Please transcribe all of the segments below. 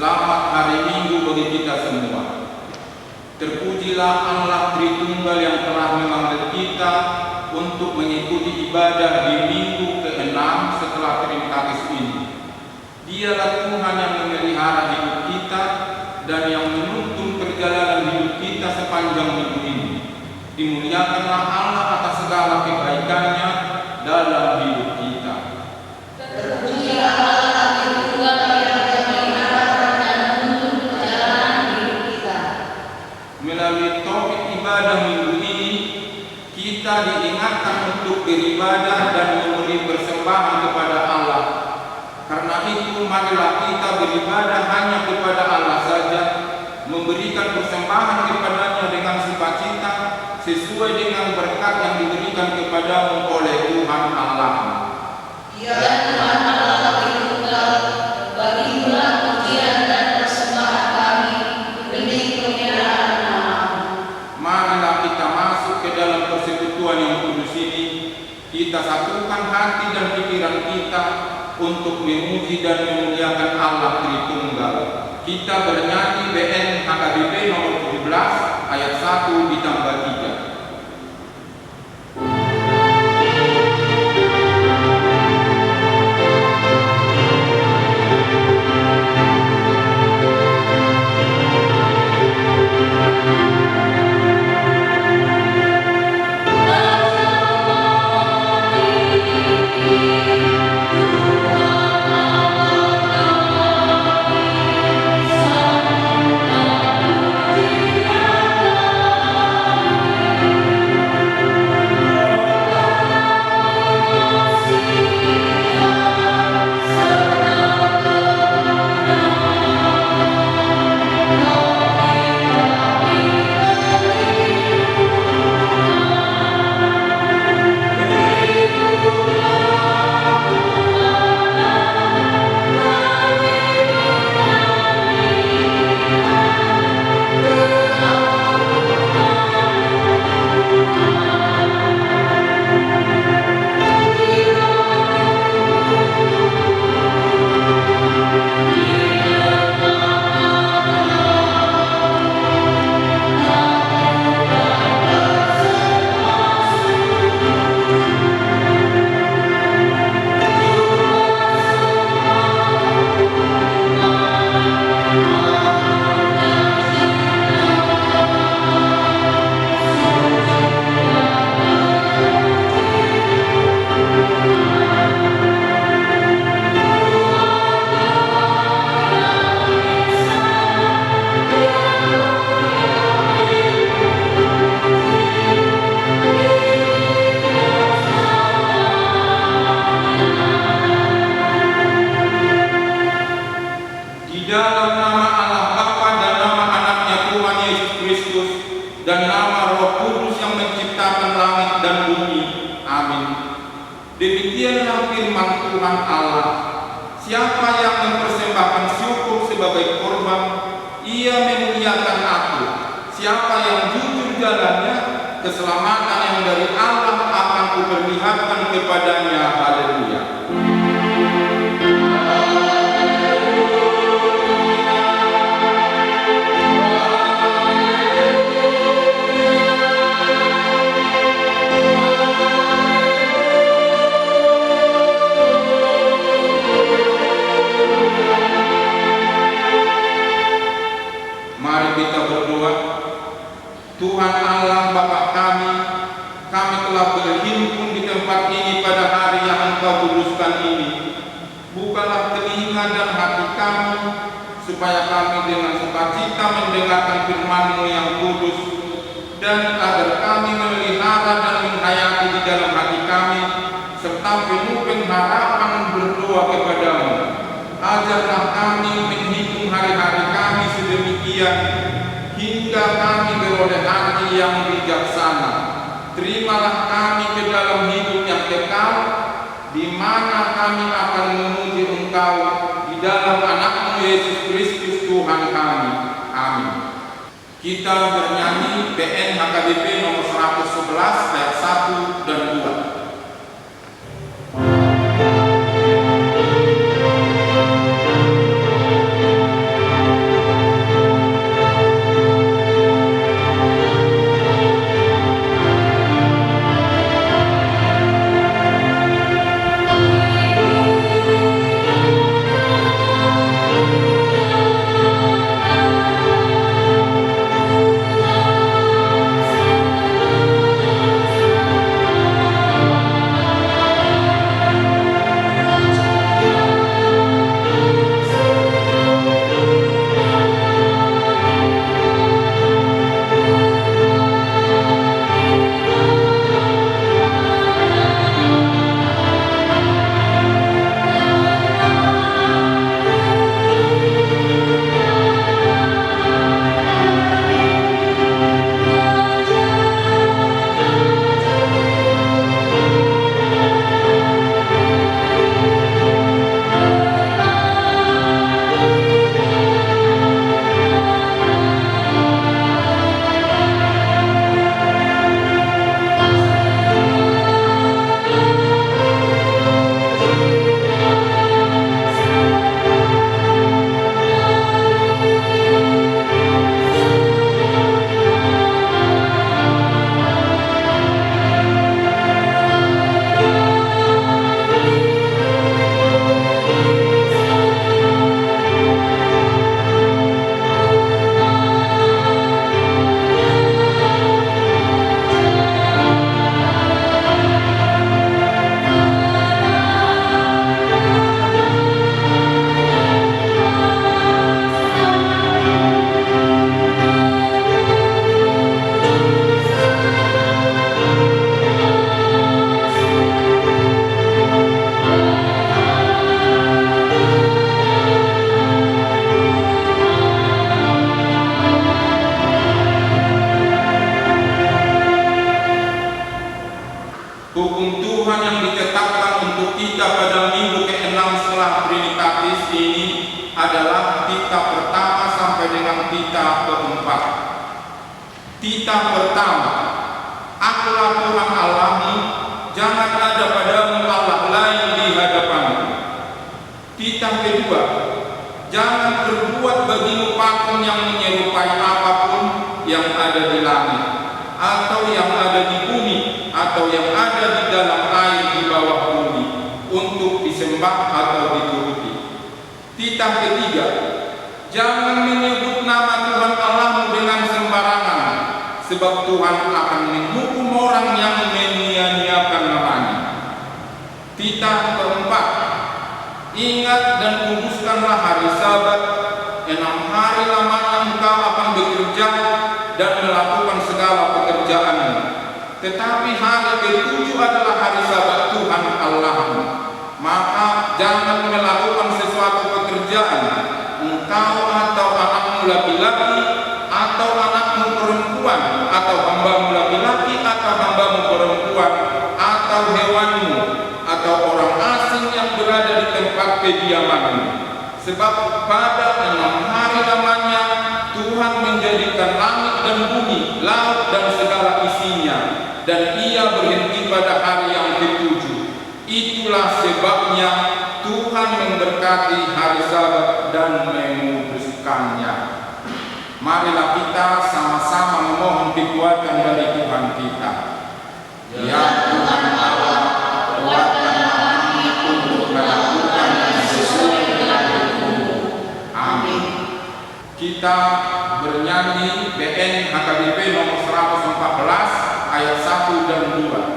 Selamat hari Minggu bagi kita semua. Terpujilah Allah Tritunggal yang telah memanggil kita untuk mengikuti ibadah di minggu ke-6 setelah Trinitatis ini. Dialah Tuhan yang memelihara hidup kita dan yang menuntun perjalanan hidup kita sepanjang minggu ini. Dimuliakanlah Allah atas segala kebaikannya dalam hidup kita. Terpujilah Allah Tritunggal yang memelihara dan menuntun perjalanan hidup kita. Melalui topik ibadah minggu ini, kita diingatkan untuk beribadah dan memberi persembahan kepada Allah. Karena itu, marilah kita beribadah hanya kepada Allah saja, memberikan persembahan kepadanya dengan sukacita, sesuai dengan berkat yang diberikan kepadamu oleh Tuhan Allah. Ya Tuhan Allah Tritunggal, bagilah pujian dan persembahan kami demi kemuliaan nama-Mu. Marilah kita masuk ke dalam persekutuan yang kudus ini. Kita satukan hati dan pikiran kita untuk memuji dan memuliakan Allah Tritunggal. Kita bernyanyi BN HKBP nomor 17 ayat 1 ditambah 3. Demikianlah firman Tuhan Allah. Siapa yang mempersembahkan syukur sebagai korban, ia memuliakan Aku. Siapa yang jujur jalannya, keselamatan yang dari Allah akan kuperlihatkan kepadanya. Haleluya. Kita berdoa. Tuhan Allah Bapa kami telah berhimpun di tempat ini pada hari yang Engkau kuduskan ini. Bukalah telinga dan hati kami, supaya kami dengan sukacita mendengarkan firman-Mu yang kudus, dan agar kami memelihara dan menghayati di dalam hati kami, serta penuh pengharapan berdoa kepadamu. Ajarlah kami menghitung hari-hari kami sedemikian, hingga kami beroleh hati yang bijaksana. Terimalah kami ke dalam hidup yang kekal, di mana kami akan memuji Engkau di dalam Anak-Mu Yesus Kristus Tuhan kami. Amin. Kita bernyanyi BN HKBP nomor 111 ayat 1 dan 2. Hukum Tuhan yang ditetapkan untuk kita pada minggu ke-6 setelah Trinitatis ini adalah titah pertama sampai dengan titah keempat. Titah pertama, Akulah Tuhan Allahmu, jangan ada padamu Allah lain di hadapanmu. Titah kedua, jangan berbuat bagimu patung yang menyerupai apapun yang ada di langit, atau yang ada di bumi, atau yang ada di dalam air di bawah bumi, untuk disembah atau dituruti. Titah ketiga, jangan menyebut nama Tuhan Allahmu dengan sembarangan, sebab Tuhan akan menghukum orang yang menyia-nyiakan namanya. Titah keempat, ingat dan kuduskanlah hari Sabat, 6 hari lamanya engkau akan bekerja dan melakukan segala pekerjaanmu. Tetapi hari ke-7 adalah hari Sabat Tuhan Allahmu. Maka jangan melakukan sesuatu pekerjaan, engkau atau anakmu laki-laki, atau anakmu perempuan, atau hambamu laki-laki, atau hambamu perempuan, atau hewanmu, atau orang asing yang berada di tempat kediamanmu. Sebab pada 6 hari lamanya Tuhan menjadikan langit dan bumi, laut dan segala isinya, dan Ia berhenti pada hari yang ke-7. Itulah sebabnya Tuhan memberkati hari Sabat dan menguduskannya. Marilah kita sama-sama memohon kekuatan dari Tuhan kita. Ya Tuhan Allah, kuatkanlah kami untuk melakukan yang sesuai dengan hukum-Mu. Amin. Kita bernyanyi BN HKBP nomor 114 ayat 1 dan 2.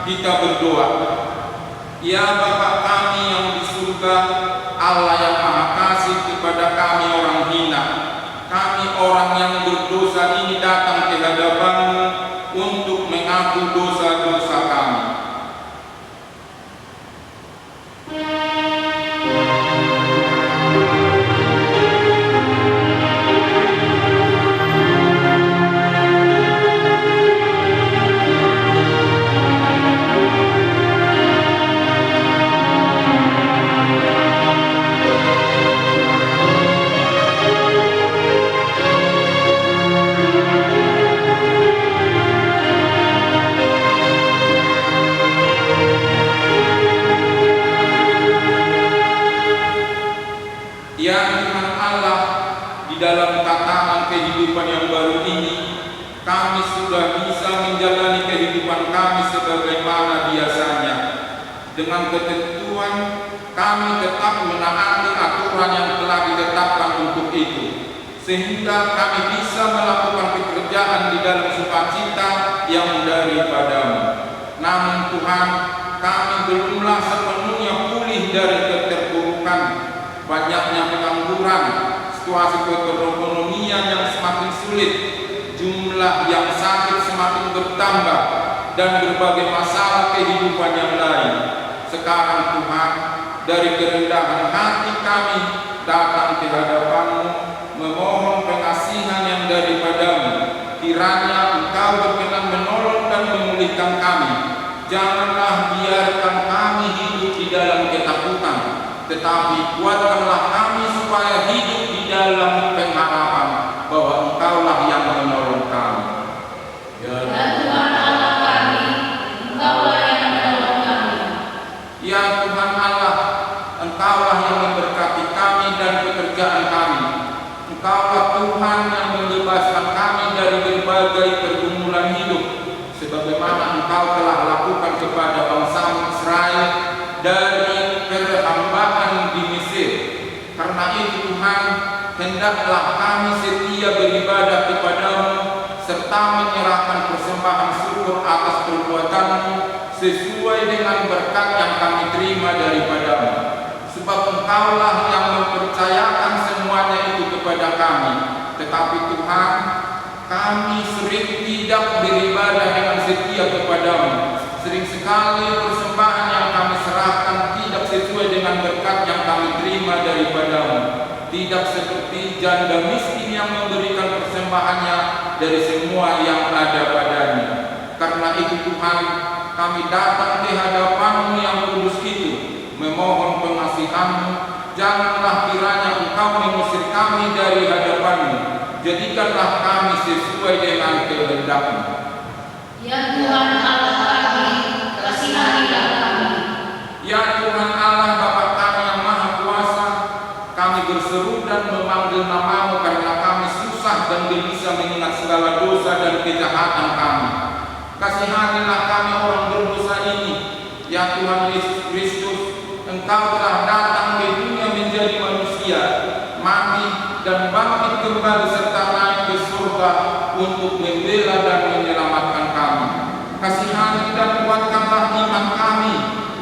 Kita berdoa. Ya Bapa kami yang di surga, Allah yang Maha Kasih kepada kami orang hina, kami orang yang berdosa ini datang ke hadapan-Mu untuk mengaku dosa-dosa kami. sudah bisa menjalani kehidupan kami sebagaimana biasanya. Dengan ketentuan, kami tetap menaati aturan yang telah ditetapkan untuk itu, sehingga kami bisa melakukan pekerjaan di dalam sukacita yang daripadamu. Namun Tuhan, kami belumlah sepenuhnya pulih dari keterpurukan, banyaknya pengangguran, situasi perekonomian yang semakin sulit, jumlah yang sakit semakin bertambah, dan berbagai masalah kehidupan yang lain. Sekarang Tuhan, dari kerendahan hati kami datang ke hadapan-Mu, memohon pengasihan yang daripadamu. Kiranya Engkau berkenan menolong dan memulihkan kami. Janganlah biarkan kami hidup di dalam ketakutan, tetapi kuatkanlah kami supaya hidup di dalam pengharapan bahwa Engkaulah yang menolong kami. Ya Tuhan Allah kami, Engkaulah yang menolong kami. Ya Tuhan Allah, Engkaulah yang memberkati kami dan pekerjaan kami. Engkaulah Tuhan yang membebaskan kami dari berbagai pergumulan hidup, sebagaimana Engkau telah lakukan kepada bangsa Israel dari perhambaan di Mesir. Karena itu Tuhan, hendaklah kami setia beribadah kepadamu, serta menyerahkan persembahan syukur atas perbuatan-Mu sesuai dengan berkat yang kami terima daripadamu. Sebab Engkaulah yang mempercayakan semuanya itu kepada kami. Tetapi Tuhan, kami sering tidak beribadah dengan setia kepadamu. Sering sekali persembahan yang kami serahkan tidak sesuai dengan berkat yang kami terima daripadamu. Tidak seperti janda miskin yang memberikan persembahannya dari semua yang ada padanya. Karena itu Tuhan, kami datang di hadapan-Mu yang kudus itu, memohon pengasihan-Mu. Janganlah kiranya Engkau mengusir kami dari hadapan-Mu. Jadikanlah kami sesuai dengan kehendak-Mu. Ya Tuhan Allah kami, kasihanilah kami. Ya Tuhan Allah Bapa kami yang Maha Kuasa, kami berseru dan memanggil nama-Mu karena kami susah dan gelisah mengingat segala dosa dan kejahatan kami. Kasihanilah kami orang berdosa ini. Ya Tuhan Yesus Kristus, Engkau telah datang ke dunia menjadi manusia, mati dan bangkit kembali serta naik ke surga untuk membela dan menyelamatkan kami. Kasihani dan kuatkanlah iman kami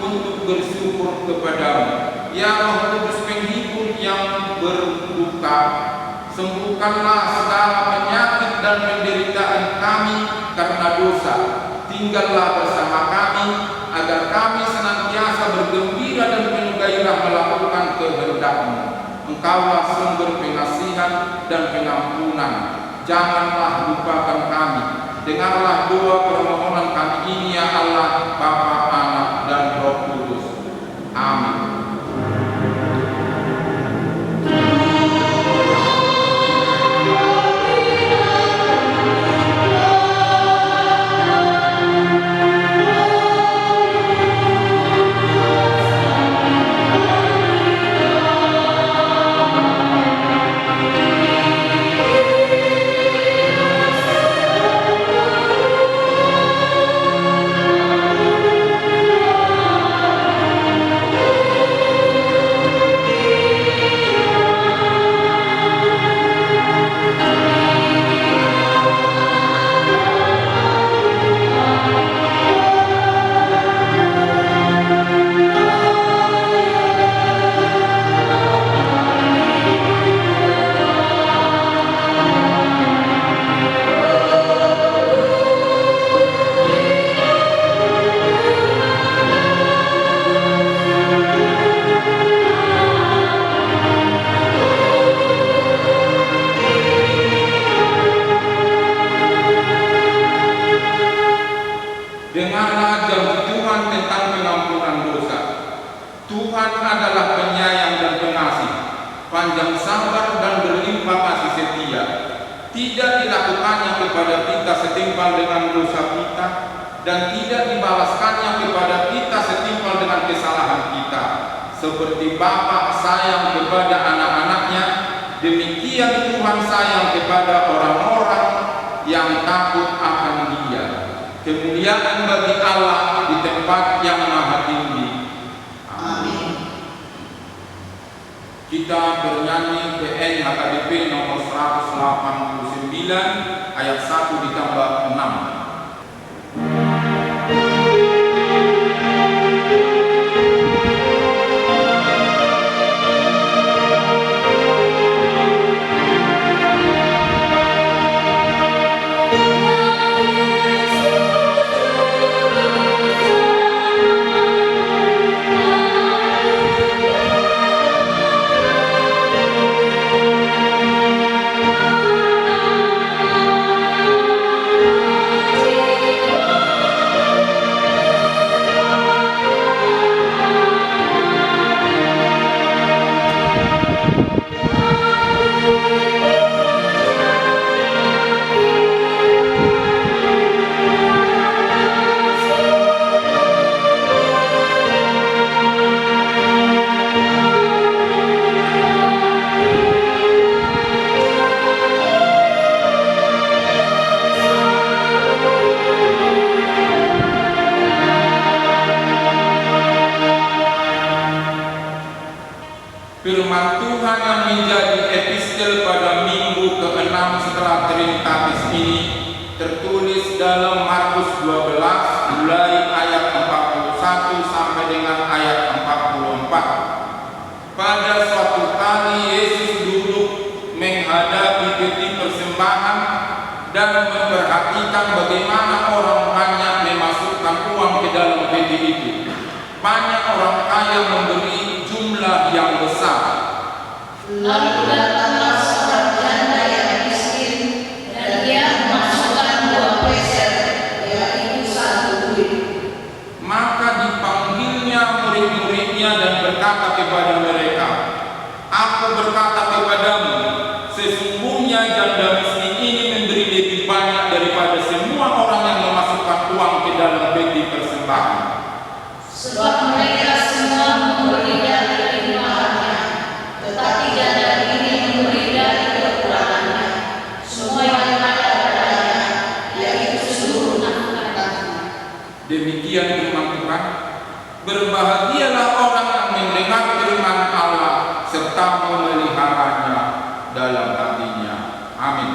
untuk bersyukur kepadamu. Ya Roh Kudus penghibur yang berduka, sembuhkanlah segala penyakit dan penderitaan kami karena dosa. Tinggallah bersama kami agar kami senantiasa bergembira dan penuh gairah melakukan kehendak-Mu. Engkaulah sumber pengasihan dan pengampunan. Janganlah lupakan kami. Dengarlah doa permohonan kami ini ya Allah, Bapa, Anak, dan Roh Kudus. Amin. Dengarlah janji Tuhan tentang pengampunan dosa. Tuhan adalah penyayang dan pengasih, panjang sabar dan berlimpah kasih setia. Tidak dilakukannya kepada kita setimpal dengan dosa kita, dan tidak dibalaskannya kepada kita setimpal dengan kesalahan kita. Seperti Bapa sayang kepada anak-anaknya, demikian Tuhan sayang kepada orang-orang yang takut akan Dia. Kemuliaan bagi Allah di tempat yang maha tinggi. Amin. Kita bernyanyi PN HKBP nomor 189 ayat 1 ditambah 6. Firman Tuhan yang menjadi epistel pada minggu ke-6 setelah Trinitatis ini tertulis dalam Markus 12 mulai ayat 41 sampai dengan ayat 44. Pada suatu kali Yesus duduk menghadapi peti persembahan dan memperhatikan bagaimana orang banyak memasukkan uang ke dalam peti itu. Banyak orang kaya memberi jumlah yang besar. Lalu datanglah seorang janda yang miskin, dan dia memasukkan 2 peser, yaitu 1 duit. Maka dipanggilnya murid-muridnya dan berkata kepada mereka, "Aku berkata kepadamu, sesungguhnya janda miskin ini memberi lebih banyak daripada semua orang yang memasukkan uang ke dalam peti persembahan. Sebab mereka semua memberi dari kelimpahannya, tetapi janda ini memberi dari kekurangannya, semua yang ada padanya, yaitu seluruh nafkahnya." Demikian firman Tuhan. Berbahagialah orang yang mendengar firman Allah serta memeliharanya dalam hatinya. Amin.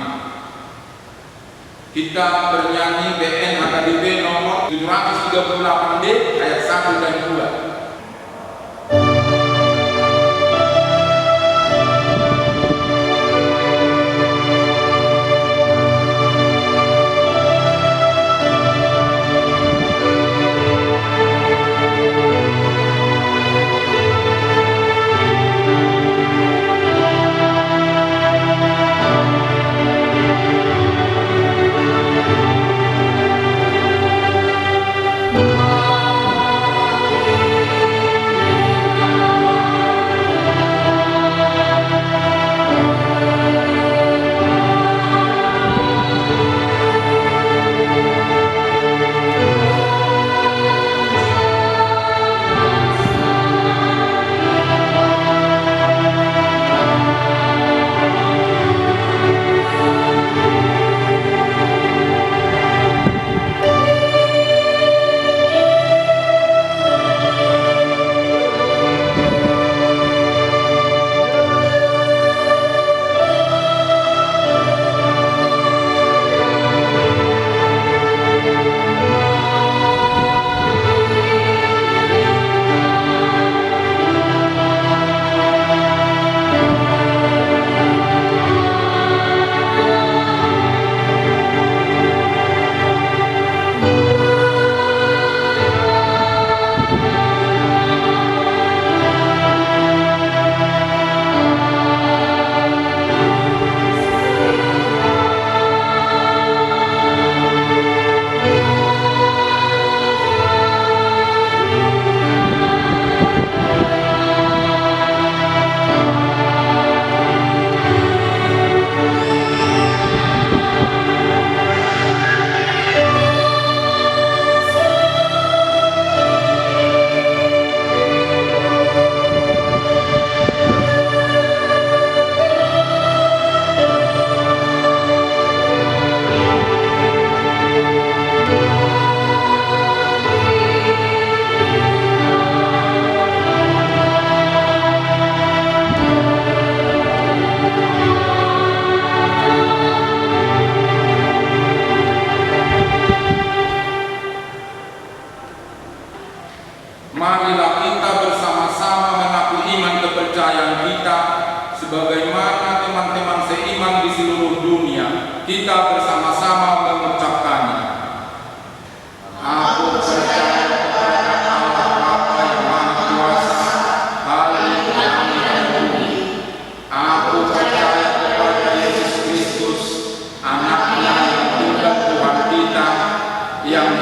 Kita bernyanyi BN HKBP nomor 738D ayat 1 dan 2.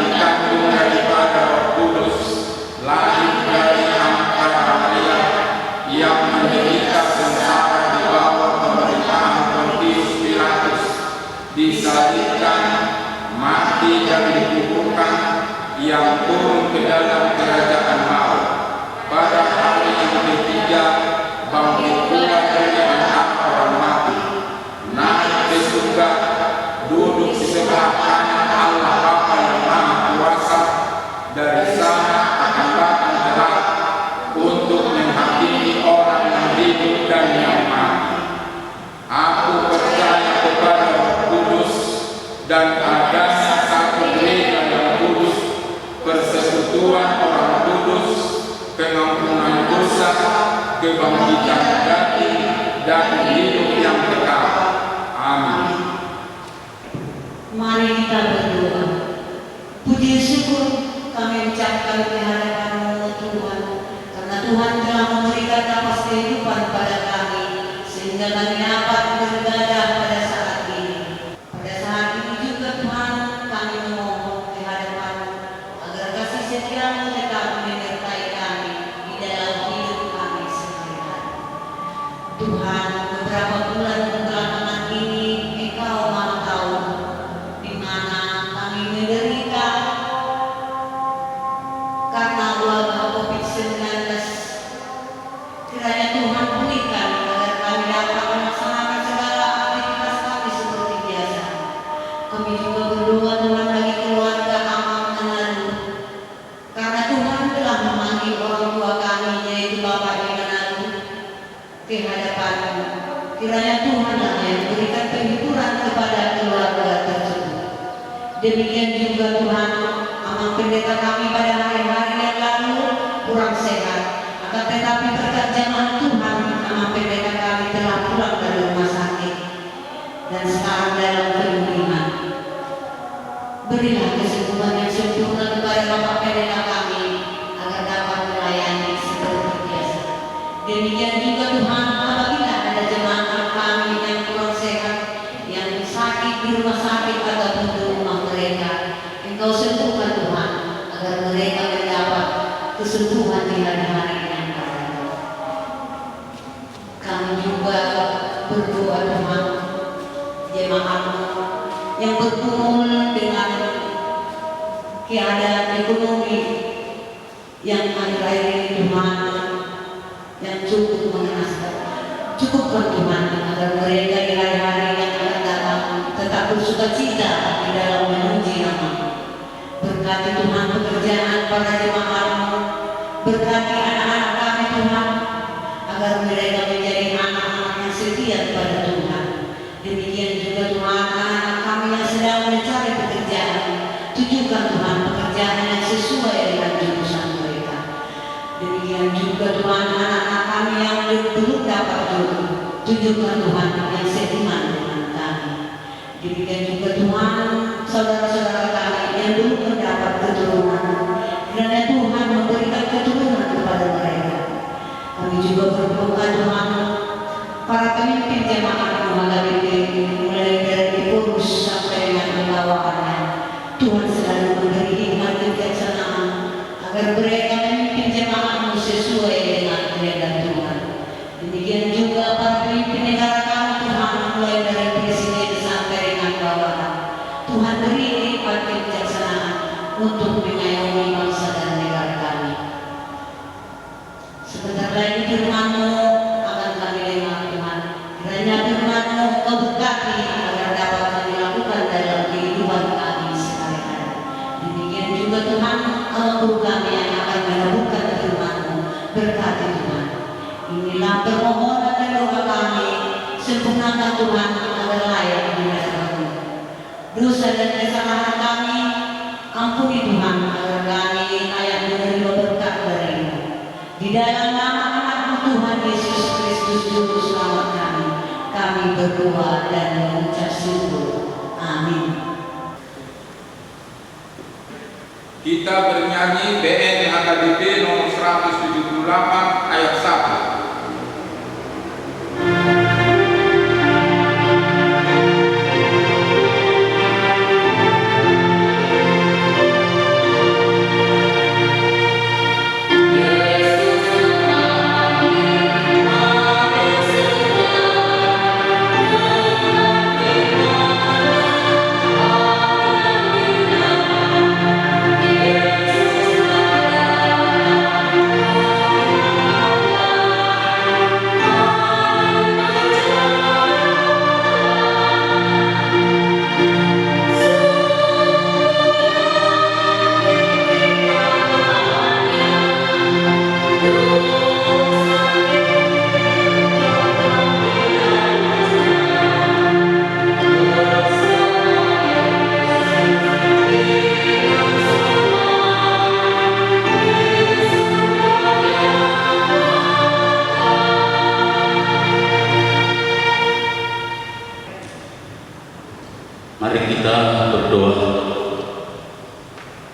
dikandung daripada Roh Kudus, lahir dari anak Maria, yang menderita sengsara di bawah pemerintahan Pontius Pilatus, disalibkan, mati dan dikuburkan, yang turun ke dalam kerajaan maut. Pada hari yang ketiga, bangkit pula dari antara orang mati, naik ke surga, duduk di sebelah kanan Allah Bapa yang Maha Kuasa. Dari sana akan datang kelak untuk menghakimi orang yang hidup dan yang mati. Aku percaya kepada Roh Kudus dan adanya satu gereja yang kudus, persekutuan orang kudus, pengampunan dosa, kebangkitan dari dan hidup yang kekal. Amin. Mari kita berdoa. Puji syukur kami ucapkan di hadapan-Mu Tuhan, karena Tuhan telah memberikan nafas kehidupan pada kami, sehingga kami dapat beribadah pada saat ini. Pada saat ini juga Tuhan, kami memohon di hadapan-Mu agar kasih setia-Mu tetap menyertai kami di dalam hidup kami sehari-hari. Tuhan, beberapa bulan belakangan ini Engkau Maha tahu di mana kami menderita karena wabah COVID-19. Kiranya Tuhan pulihkan agar kami dapat melaksanakan segala aktivitas kami seperti biasa. Kami juga berdoa Tuhan bagi keluarga Amang Manado, karena Tuhan telah memanggil orang tua kami, yaitu Bapak di Manado, ke hadapan-Mu. Kiranya Tuhanlah yang memberikan penghiburan kepada keluarga tersebut. Demikian juga Tuhan, Amang pendeta kami pada hari-hari yang lalu kurang sehat, akan tetapi berkat jamaah Tuhan, Amang pendeta kami telah pulang dari rumah sakit dan sekarang dalam pemulihan. Berilah kesembuhan yang sempurna kepada Bapak pendeta kami agar dapat melayani seperti biasa. Demikian juga Tuhan, apabila ada jemaat kami yang kurang sehat, yang sakit di rumah sakit ataupun di rumah mereka, Engkau sembuhkan Tuhan, agar mereka mendapat kesembuhan di hari-hari yang akan datang. Kami juga berdoa Tuhan, jemaat-Mu yang bergumul dengan keadaan ekonomi yang akhir-akhir ini Tuhan, yang cukup mengenaskan. Cukupkan Tuhan agar mereka di hari-hari yang akan datang tetap bersukacita di dalam memuji nama-Mu. Berkati Tuhan pekerjaan para jemaat-Mu, berkati anak-anak kami Tuhan, agar mereka menjadi anak-anak yang setia kepada Tuhan. Demikian juga Tuhan, anak-anak kami yang sedang mencari pekerjaan, tunjukkan Tuhan pekerjaan yang sesuai dengan jurusan mereka. Demikian juga Tuhan, anak-anak kami yang belum dapat jodoh, tunjukkan Tuhan yang seiman dengan kami. Demikian juga Tuhan, saudara-saudara kami yang belum mendapat keturunan, kiranya Tuhan memberikan keturunan kepada mereka. Kami juga berdoa Tuhan, para pemimpin jemaat HKBP mulai dari pengurus sampai dengan pembawaannya, Tuhan selalu memberi hikmat kebijaksanaan agar mereka memimpin jemaat-Mu sesuai dengan kehendak Tuhan. Demikian juga para pemimpin negara kami Tuhan, mulai dari presiden sampai dengan bawahan, Tuhan beri hikmat kebijaksanaan untuk mengayomi bangsa dan negara kami. Sebentar lagi firman-Mu akan kami dengar Tuhan. Kiranya firman-Mu Kau berkati agar dapat kami lakukan dalam kehidupan kami sehari-hari. Demikian juga Tuhan, guru kami yang akan menemukan firman-Mu, berkati Tuhan. Inilah permohonan dan doa kami, sempurnakan Tuhan agar layak di hadapan-Mu. Dosa dan kesalahan kami, ampuni Tuhan agar kami layak menerima berkat dari-Mu. Di dalam nama anak-Mu Tuhan Yesus Kristus Juru Selamat kami berdoa dan mengucap syukur. Amin. Kita bernyanyi BN HKBP nomor 178 ayat 1.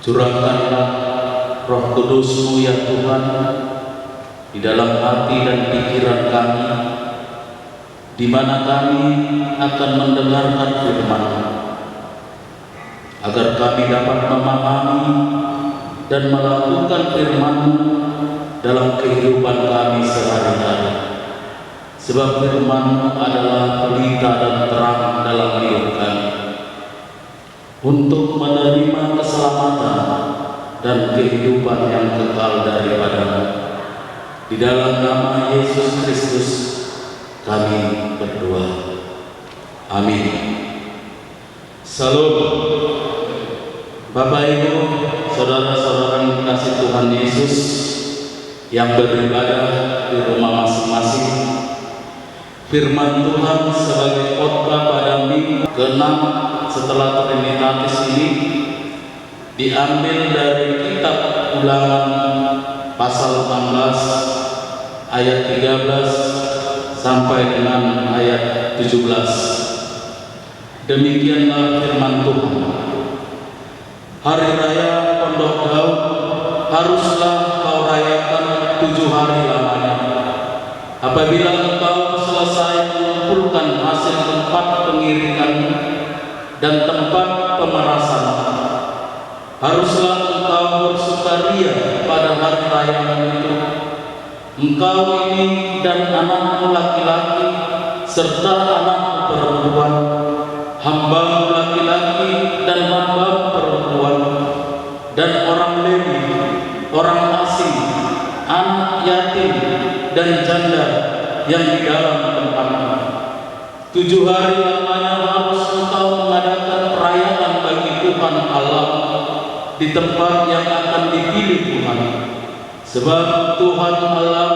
Curahkanlah Roh Kudus-Mu ya Tuhan di dalam hati dan pikiran kami, di mana kami akan mendengarkan firman-Mu, agar kami dapat memahami dan melakukan firman-Mu dalam kehidupan kami sehari-hari. Sebab firman-Mu adalah pelita dan terang dalam hidup kami, untuk menerima keselamatan dan kehidupan yang kekal daripada-Mu. Di dalam nama Yesus Kristus kami berdoa. Amin. Salam. Bapak Ibu, saudara-saudara yang dikasihi Tuhan Yesus yang beribadah di rumah masing-masing, firman Tuhan sebagai khotbah pada minggu ke-6 setelah Trinitatis ini diambil dari kitab Ulangan pasal 16 ayat 13 sampai dengan ayat 17. Demikianlah firman Tuhan. Hari raya Pondok Daud haruslah kau rayakan 7 hari lamanya. Apabila engkau selesai mengumpulkan hasil tempat pengirikan dan tempat pemerasan, haruslah engkau bersukaria pada hari raya itu. Engkau ini dan anakmu laki-laki serta anakmu perempuan, hambamu laki-laki dan hambamu perempuan, dan orang Lewi, orang asing, anak yatim dan janda yang di dalam tempatmu. 7 hari lamanya harus engkau mengadakan perayaan bagi Tuhan Allah di tempat yang akan dipilih Tuhan. Sebab Tuhan Allah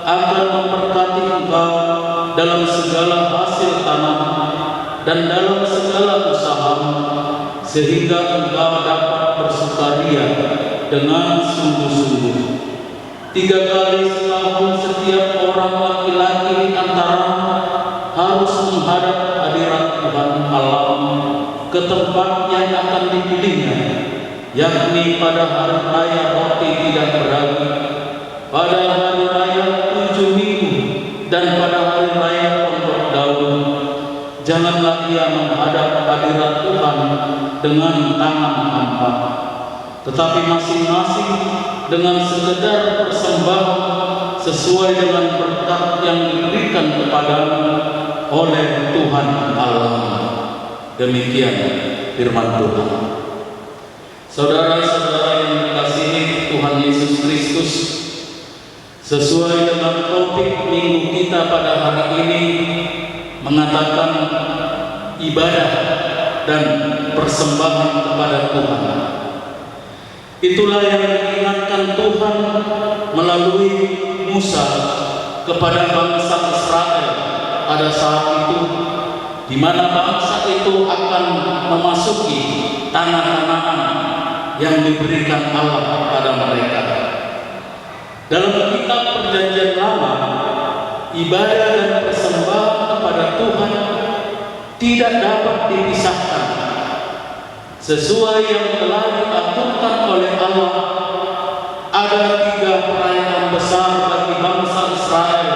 akan memberkati engkau dalam segala hasil tanah dan dalam segala usahamu, sehingga engkau dapat bersukaria dengan sungguh-sungguh. 3 kali setahun setiap orang laki-laki antaramu harus menghadap hadirat Tuhan Allah ke tempat yang akan dipilihnya, yakni pada hari raya roti tidak beragi, pada hari raya 7 minggu, dan pada hari raya Pondok Daud. Janganlah ia menghadap hadirat Tuhan dengan tangan hampa, tetapi masing-masing dengan sekedar persembahan sesuai dengan berkat yang diberikan kepadamu oleh Tuhan Allah. Demikian firman Tuhan. Saudara-saudara yang dikasihi Tuhan Yesus Kristus, sesuai dengan topik minggu kita pada hari ini mengatakan ibadah dan persembahan kepada Tuhan. Itulah yang diingatkan Tuhan melalui Musa kepada bangsa Israel pada saat itu, di mana bangsa itu akan memasuki tanah Kanaan yang diberikan Allah pada mereka. Dalam kitab Perjanjian Lama, ibadah dan persembahan kepada Tuhan tidak dapat dipisahkan. Sesuai yang telah diaturkan oleh Allah, ada 3 perayaan besar bagi bangsa Israel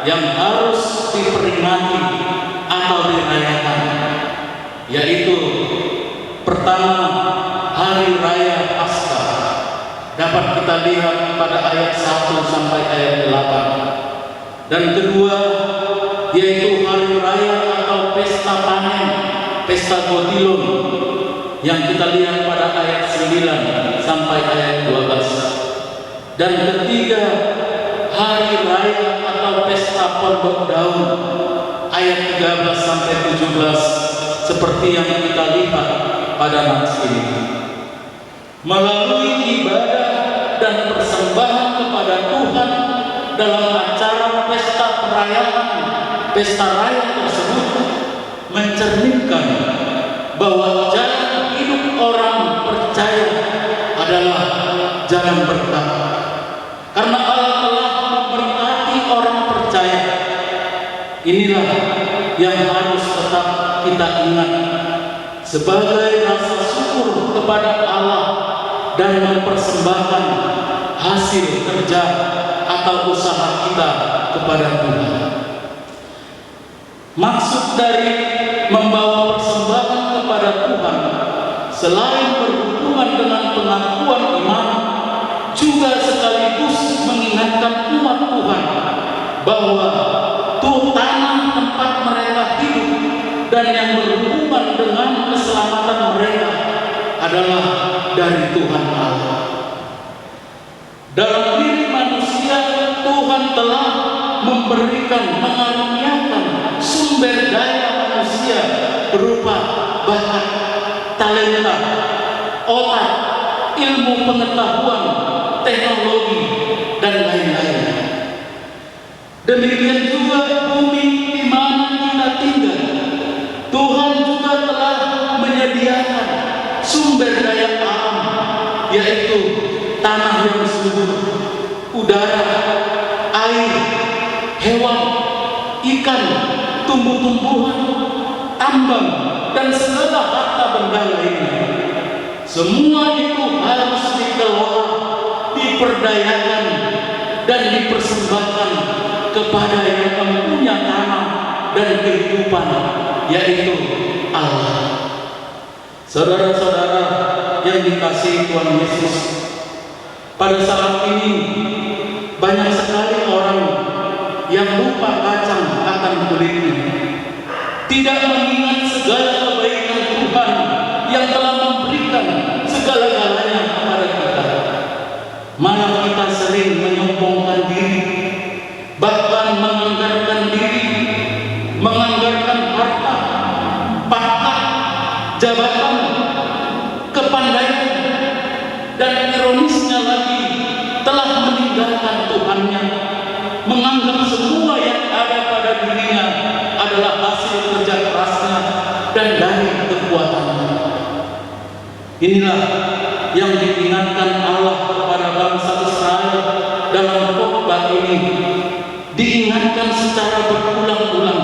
yang harus diperingati atau dirayakan, yaitu pertama, hari raya Paskah. Dapat kita lihat pada ayat 1 sampai ayat 8. Dan kedua, yaitu hari raya atau pesta panen, pesta Godilon, yang kita lihat pada ayat 9 sampai ayat 12. Dan ketiga, hari raya atau pesta Pondok Daud, ayat 13 sampai 17, seperti yang kita lihat pada nats ini. Melalui ibadah dan persembahan kepada Tuhan dalam acara pesta perayaan, pesta raya tersebut mencerminkan bahwa jalan hidup orang percaya adalah jalan berkah. Karena Allah telah memberkati orang percaya. Inilah yang harus tetap kita ingat sebagai rasa syukur kepada Allah dan mempersembahkan hasil kerja atau usaha kita kepada Tuhan. Maksud dari membawa persembahan kepada Tuhan selain berhubungan dengan pengakuan iman, juga sekaligus mengingatkan umat Tuhan bahwa tanah tempat mereka hidup dan yang berhubungan dengan keselamatan mereka adalah dari Tuhan Allah. Dalam diri manusia, Tuhan telah mengaruniakan sumber daya manusia berupa bakat, talenta, otak, ilmu pengetahuan, teknologi, dan lain-lain. Demikian juga bumi di mana kita tinggal. Tuhan juga telah menyediakan sumber daya alam, yaitu tanah yang subur, udara, air, hewan, ikan, tumbuh-tumbuhan, tambang, dan segala harta benda lainnya. Semua itu harus dikelola, diperdayakan, dan dipersembahkan kepada yang mempunyai tanah dan kehidupan, yaitu Allah. Saudara-saudara yang dikasihi Tuhan Yesus, pada saat ini banyak sekali orang yang lupa kacang akan kulitnya, tidak mengingat segala kebaikan Tuhan yang telah memberikan segala-galanya kepada kita. Malah kita sering menyombongkan diri, bahkan menganggarkan diri, menganggarkan harta, pangkat, jabatan, kepandaian, dan ironisnya lagi telah meninggalkan Tuhannya, menganggap semua yang ada pada dirinya adalah hasil kerja kerasnya dan dari kekuatannya. Inilah yang diingatkan Allah kepada bangsa Israel dalam khotbah ini, diingatkan secara berulang-ulang.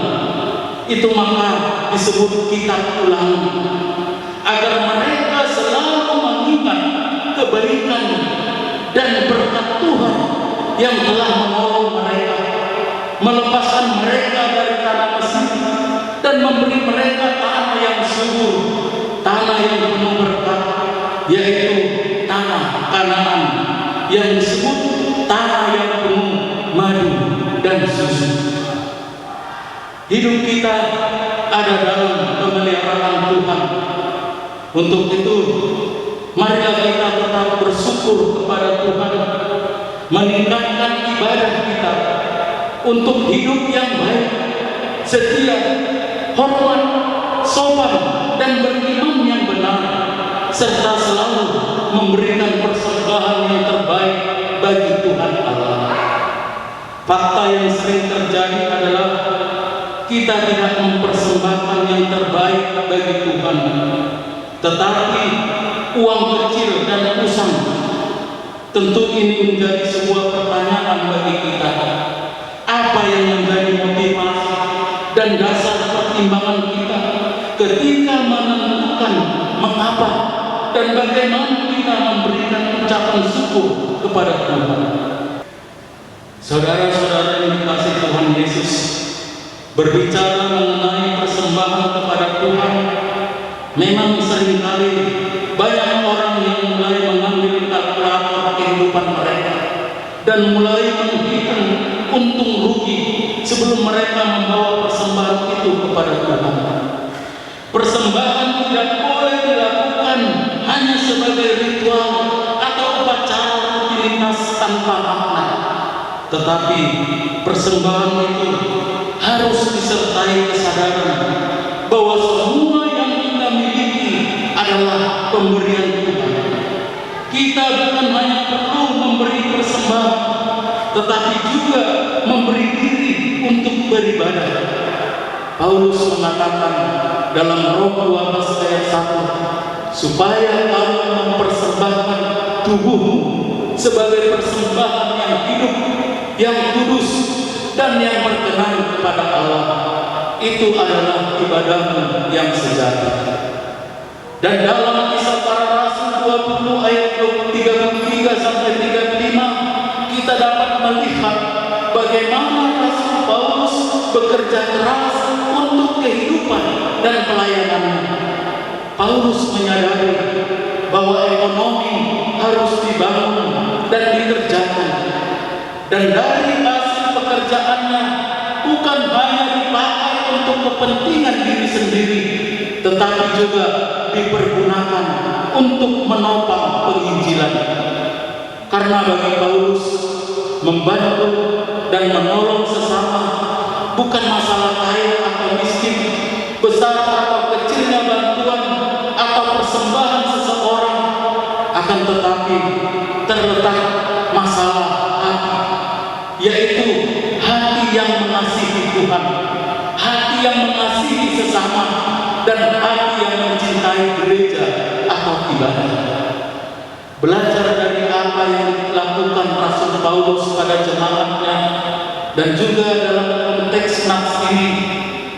Itu maka disebut kitab Ulangan, agar mereka selalu mengingat kebaikan dan berkat Tuhan yang telah menolong mereka, melepaskan mereka dari tanah Mesir, dan memberi mereka tanah yang subur, tanah yang penuh berkat, yaitu tanah Kanaan, yang disebut tanah yang penuh madu dan susu. Hidup kita ada dalam pemeliharaan Tuhan. Untuk itu, marilah kita tetap bersyukur kepada Tuhan, meningkatkan ibadah kita untuk hidup yang baik, setia, hormat, sopan, dan beriman yang benar, serta selalu memberikan persembahan yang terbaik bagi Tuhan Allah. Fakta yang sering terjadi adalah kita tidak mempersembahkan yang terbaik bagi Tuhan, tetapi uang kecil dan usang. Tentu ini menjadi sebuah pertanyaan bagi kita. Apa yang menjadi motivasi dan dasar pertimbangan kita ketika menentukan mengapa dan bagaimana kita memberikan ucapan syukur kepada Tuhan? Saudara-saudara yang dikasihi Tuhan Yesus, berbicara mengenai persembahan kepada Tuhan, memang seringkali banyak orang yang mulai mengambil kalkulator kehidupan mereka dan mulai menghitung untung rugi sebelum mereka membawa persembahan itu kepada Tuhan. Persembahan tidak boleh dilakukan hanya sebagai ritual atau upacara rutinitas tanpa makna, tetapi persembahan itu harus disertai kesadaran bahwa semua yang kita miliki adalah pemberian Tuhan. Kita bukan hanya perlu memberi persembahan, tetapi juga memberi diri untuk beribadah. Paulus mengatakan dalam Roma 12 ayat 1, supaya kamu mempersembahkan tubuhmu sebagai persembahan yang hidup, yang kudus, dan yang berkenan kepada Allah. Itu adalah ibadahmu yang sejati. Dan dalam Kisah Para Rasul 20 ayat 20, bagaimana Rasul Paulus bekerja keras untuk kehidupan dan pelayanannya. Paulus menyadari bahwa ekonomi harus dibangun dan dikerjakan, dan dari hasil pekerjaannya bukan hanya dipakai untuk kepentingan diri sendiri, tetapi juga dipergunakan untuk menopang penginjilan. Karena bagi Paulus, membantu dan menolong sesama bukan masalah kaya atau miskin, besar atau kecilnya bantuan atau persembahan seseorang, akan tetapi terletak masalah hati, yaitu hati yang mengasihi Tuhan, hati yang mengasihi sesama, dan hati yang mencintai gereja atau ibadah. Belajar dari apa yang dilakukan Rasul Paulus pada jemaatnya dan juga dalam konteks nats ini,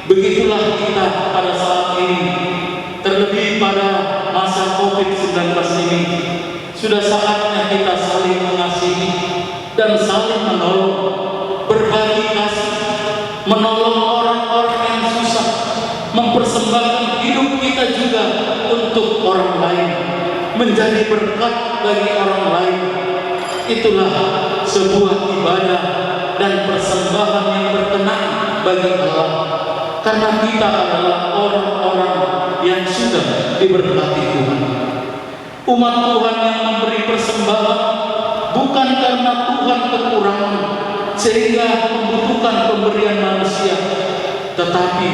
begitulah kita pada saat ini, terlebih pada masa COVID-19 ini. Sudah saatnya kita saling mengasihi dan saling menolong, berbagi kasih, menolong orang-orang yang susah, mempersembahkan hidup kita juga untuk orang lain, menjadi berkat bagi orang lain. Itulah sebuah ibadah dan persembahan yang berkenan bagi Allah, karena kita adalah orang-orang yang sudah diberkati Tuhan. Umat Tuhan yang memberi persembahan bukan karena Tuhan kekurangan sehingga membutuhkan pemberian manusia, tetapi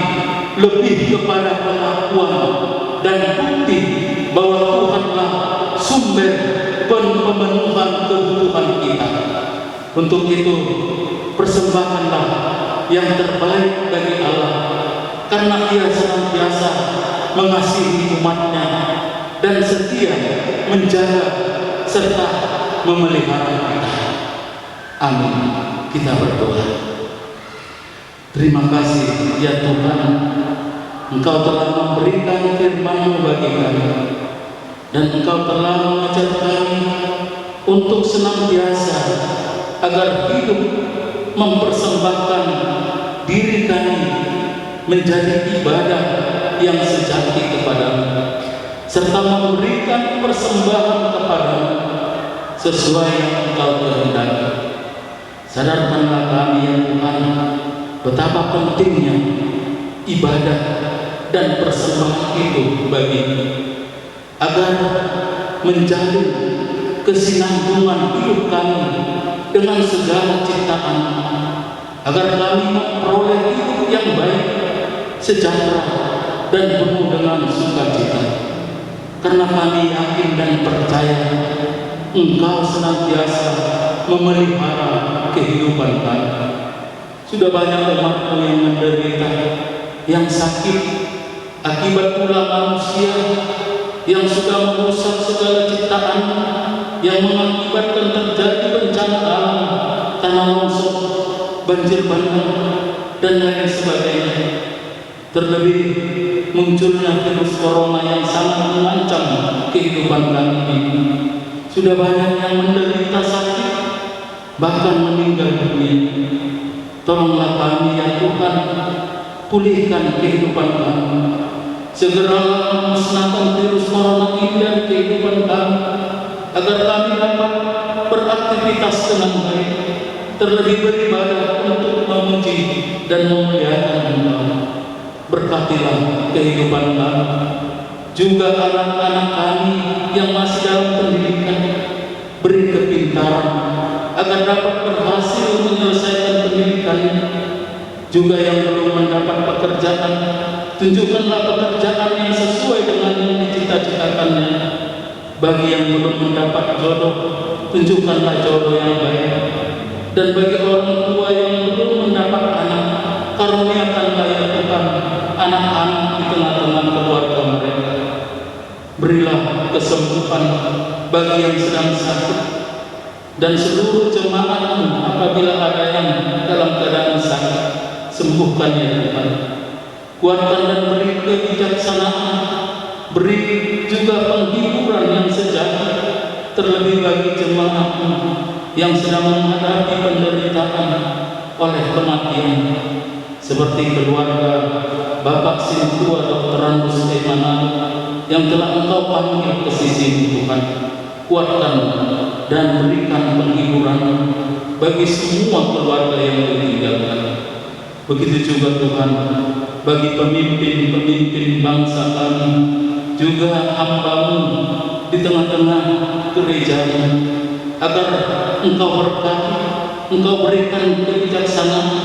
lebih kepada pengakuan dan bukti bahwa Tuhanlah sumber pemenuhan kebutuhan kita. Untuk itu, persembahkanlah yang terbaik bagi Allah, karena Ia senantiasa mengasihi umatnya dan setia menjaga serta memelihara kita. Amin. Kita berdoa. Terima kasih ya Tuhan, Engkau telah memberikan firman-Mu bagi kami, dan Engkau telah mengajar kami untuk senantiasa agar hidup mempersembahkan diri kami menjadi ibadah yang sejati kepadamu, serta memberikan persembahan kepadamu sesuai yang Engkau kehendaki. Sadarkanlah kami ya Tuhan, betapa pentingnya ibadah dan persembahan itu bagimu, agar menjalin kesinambungan hidup kami dengan segala ciptaan, agar kami memperoleh hidup yang baik, sejahtera, dan penuh dengan sukacita. Karena kami yakin dan percaya Engkau senantiasa memelihara kehidupan kami. Sudah banyak umat-Mu yang menderita, yang sakit akibat ulah manusia yang sudah merusak segala ciptaan, yang mengakibatkan terjadi bencana alam, tanah longsor, banjir bandang, dan lain sebagainya. Terlebih munculnya virus corona yang sangat mengancam kehidupan kami ini. Sudah banyak yang menderita sakit, bahkan meninggal dunia. Tolonglah kami ya Tuhan, pulihkan kehidupan kami. Segeralah musnahkan virus corona ini dari kehidupan kami, agar kami dapat beraktivitas dengan baik, terlebih beribadah untuk memuji dan memuliakan Engkau. Berkatilah kehidupan kami, juga anak-anak kami yang masih dalam pendidikan. Beri kepintaran agar dapat berhasil menyelesaikan pendidikannya. Juga yang belum mendapat pekerjaan, tunjukkanlah pekerjaan yang sesuai dengan yang dicita-citakannya. Bagi yang belum mendapat jodoh, tunjukkanlah jodoh yang baik. Dan bagi orang tua yang belum mendapat anak, karuniakanlah ya Tuhan anak-anak di tengah-tengah keluarga mereka. Berilah kesembuhan bagi yang sedang sakit, dan seluruh jemaat-Mu apabila ada yang dalam keadaan sakit, sembuhkan ya Tuhan. Kuatkan dan beri kebijaksanaan, beri juga penghiburan yang sejati, terlebih bagi jemaat-Mu yang sedang menghadapi penderitaan. oleh kematian, seperti keluarga Bapak Sintua Dr. Randus Emanan yang telah Engkau panggil ke sisi Tuhan. Kuatkan dan berikan penghiburan bagi semua keluarga yang ditinggalkan. Begitu juga Tuhan bagi pemimpin-pemimpin bangsa kami, juga hamba-Mu di tengah-tengah gereja-Mu, agar Engkau berkati, Engkau berikan kebijaksanaan,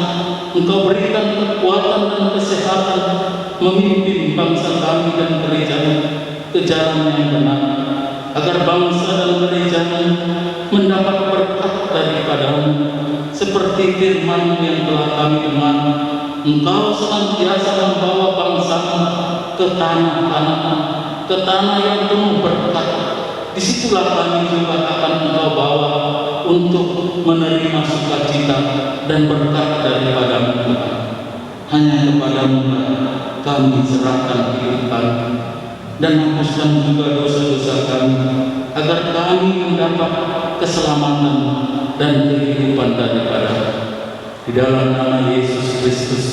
Engkau berikan kekuatan dan kesehatan memimpin bangsa kami dan gereja-Mu ke jalan yang benar, agar bangsa dan gereja-Mu mendapat berkat daripada-Mu, seperti firman yang telah kami dengar. Engkau senantiasa membawa bangsa-Mu ke tanah-tanah, ke tanah yang penuh berkat. Disitulah kami juga akan Engkau bawa untuk menerima sukacita dan berkat daripada-Mu Tuhan. Hanya kepada-Mu kami serahkan hidup kami, dan hapuskan juga dosa-dosa kami, agar kami mendapat keselamatan dan kehidupan daripada-Mu. Di dalam nama Yesus Kristus,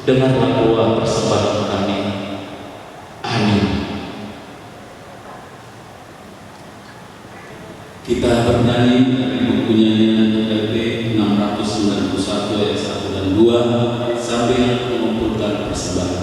dengarlah doa persembahan kami. Amin. Kita bernyanyi dari buku nyanyian LP 691 ayat 1 dan 2 sambil mengumpulkan persembahan.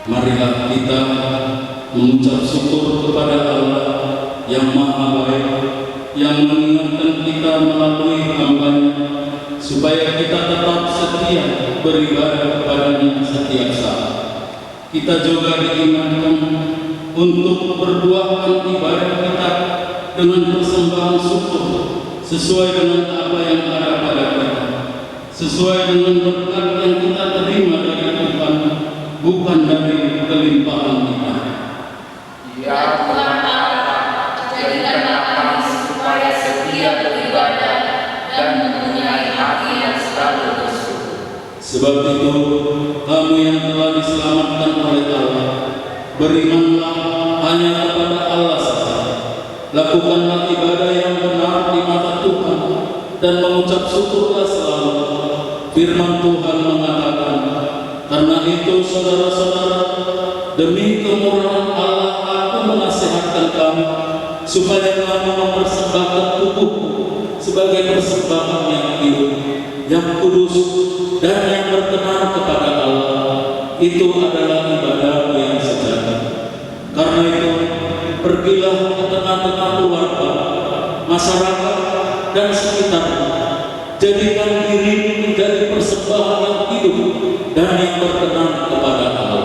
Marilah kita mengucap syukur kepada Allah yang Maha Baik, yang mengingatkan kita melalui hamba-Nya, supaya kita tetap setia beribadah kepada-Nya setiap saat. Kita juga diingatkan untuk berbuahkan ibadah kita dengan persembahan syukur sesuai dengan apa yang ada pada kita, sesuai dengan berkat yang kita terima dari Tuhan, bukan dari kelimpahan kita. Ya Tuhan Allah, jadikanlah kami supaya setia beribadah dan mempunyai hati yang selalu bersyukur. Sebab itu, kamu yang telah diselamatkan oleh Allah, berimanlah hanya kepada Allah saja. Lakukanlah ibadah yang benar di mata Tuhan dan mengucap syukurlah selalu. Firman Tuhan mengatakan, karena itu saudara-saudara, demi kemurahan Allah aku menasihatkan kamu, supaya kamu mempersembahkan tubuhmu sebagai persembahan yang hidup, yang kudus, dan yang berkenan kepada Allah. itu adalah ibadah yang sejati. Karena itu, pergilah ke tengah-tengah keluarga, masyarakat, dan sekitar. Jadikan dirimu menjadi persembahan yang hidup dan yang berkenan kepada Allah.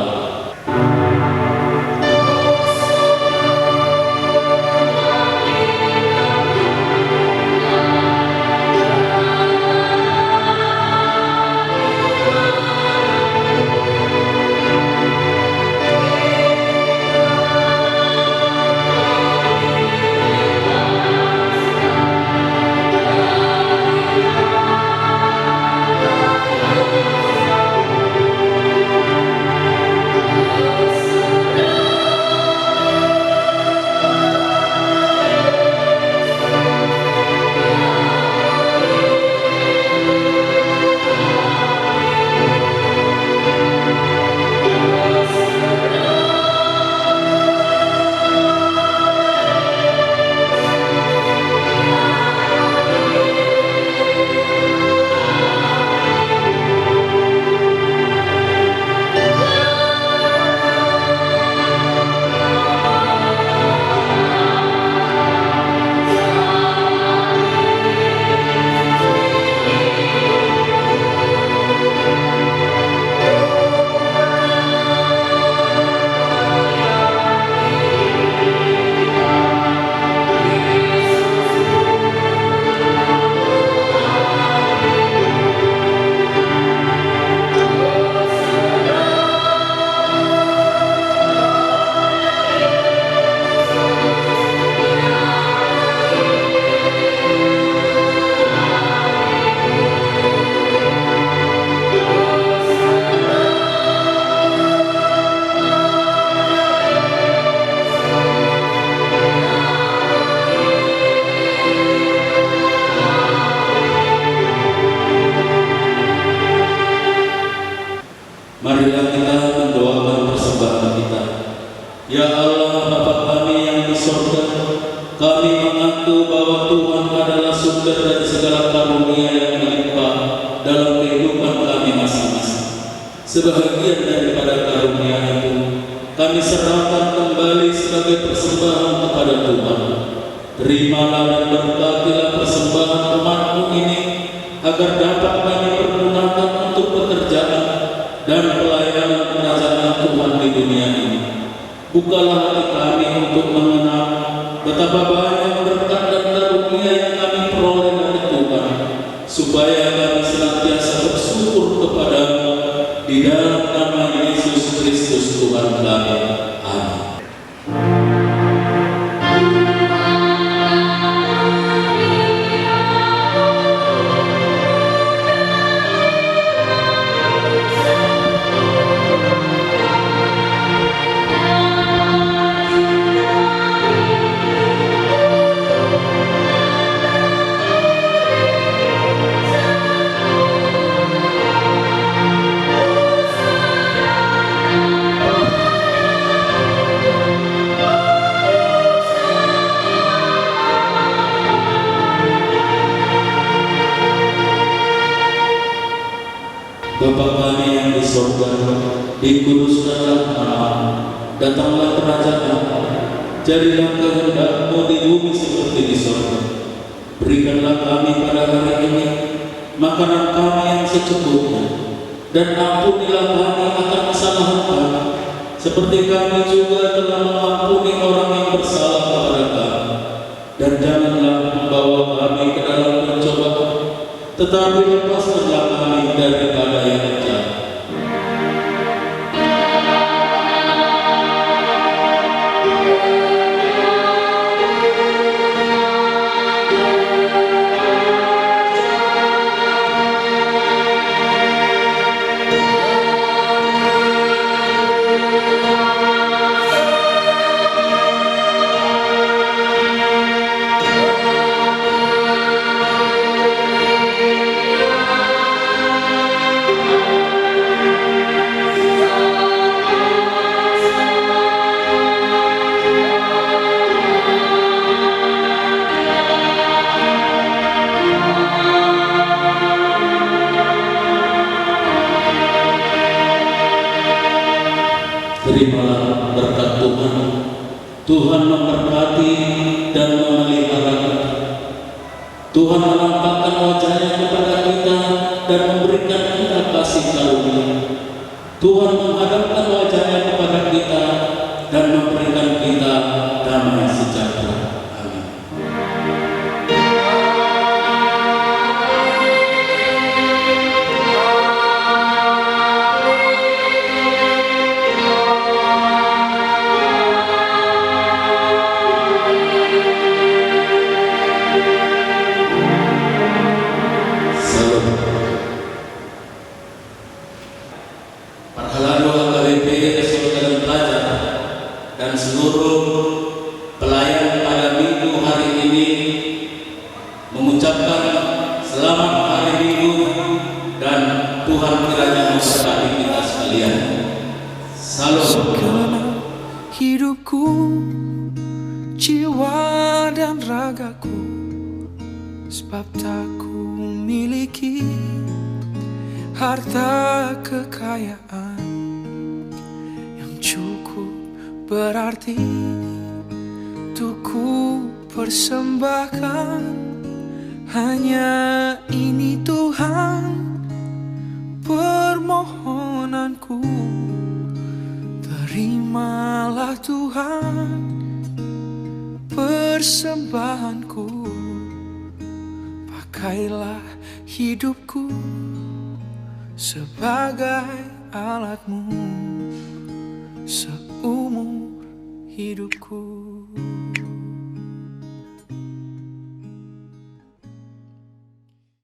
Marilah kita mendoakan persembahan kita. Ya Allah, Bapa kami yang di surga, kami mengaku bahwa Tuhan adalah sumber dari segala karunia yang melimpah dalam kehidupan kami masing-masing. Sebahagian daripada karunia itu kami serahkan kembali sebagai persembahan kepada Tuhan. Terimalah dan berkatilah persembahan umat-Mu ini, agar dapat kami pergunakan untuk pekerjaan dan pelayanan kerajaan Tuhan di dunia ini. Bukalah hati kami untuk mengenal betapa banyak berkat dan karunia yang kami peroleh dari Tuhan, supaya kami senantiasa bersyukur kepada-Mu di dalam nama Yesus Kristus Tuhan kami. Amin. Bapa kami yang di surga, dikuduskanlah namamu, datanglah kerajaan-Mu, jadilah kehendak-Mu di bumi seperti di surga. Berikanlah kami pada hari ini makanan kami yang secukupnya, dan ampunilah kami akan kesalahan kami, seperti kami juga telah mengampuni orang yang bersalah kepada kami. Dan janganlah membawa kami ke dalam pencobaan, tetapi lepaskanlah kami daripada yang jahat. Tuhan memberkati dan memelihara kita. Tuhan menampakkan wajah-Nya kepada kita dan memberikan kita kasih karunia. Tuhan menghadapkan wajah-Nya kepada kita dan memberikan kita damai sejahtera. Amin. Parhalado HKBP Kesultanan dan Pelajar dan seluruh pelayan pada minggu hari ini mengucapkan selamat hari Minggu dan Tuhan kiranya memberkati kita sekalian. Salam. Segenap hidupku, jiwa dan ragaku, sebab tak ku miliki harta kekayaan yang cukup berarti untuk ku persembahkan. Hanya ini Tuhan permohonanku, terimalah Tuhan persembahanku, pakailah hidupku sebagai alatmu seumur hidupku.